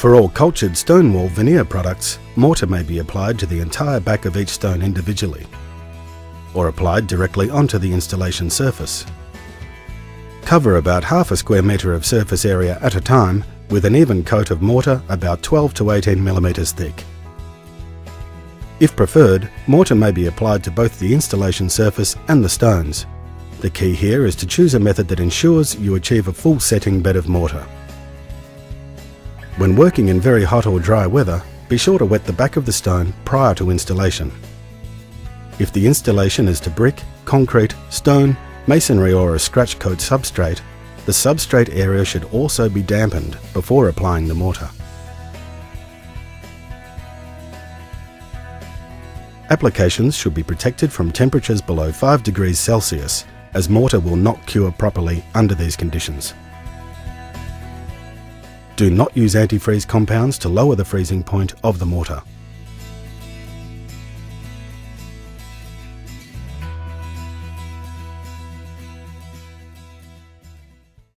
For all cultured stone wall veneer products, mortar may be applied to the entire back of each stone individually, or applied directly onto the installation surface. Cover about half a square metre of surface area at a time with an even coat of mortar about 12 to 18 millimetres thick. If preferred, mortar may be applied to both the installation surface and the stones. The key here is to choose a method that ensures you achieve a full setting bed of mortar. When working in very hot or dry weather, be sure to wet the back of the stone prior to installation. If the installation is to brick, concrete, stone, masonry or a scratch coat substrate, the substrate area should also be dampened before applying the mortar. Applications should be protected from temperatures below 5 degrees Celsius, as mortar will not cure properly under these conditions. Do not use antifreeze compounds to lower the freezing point of the mortar.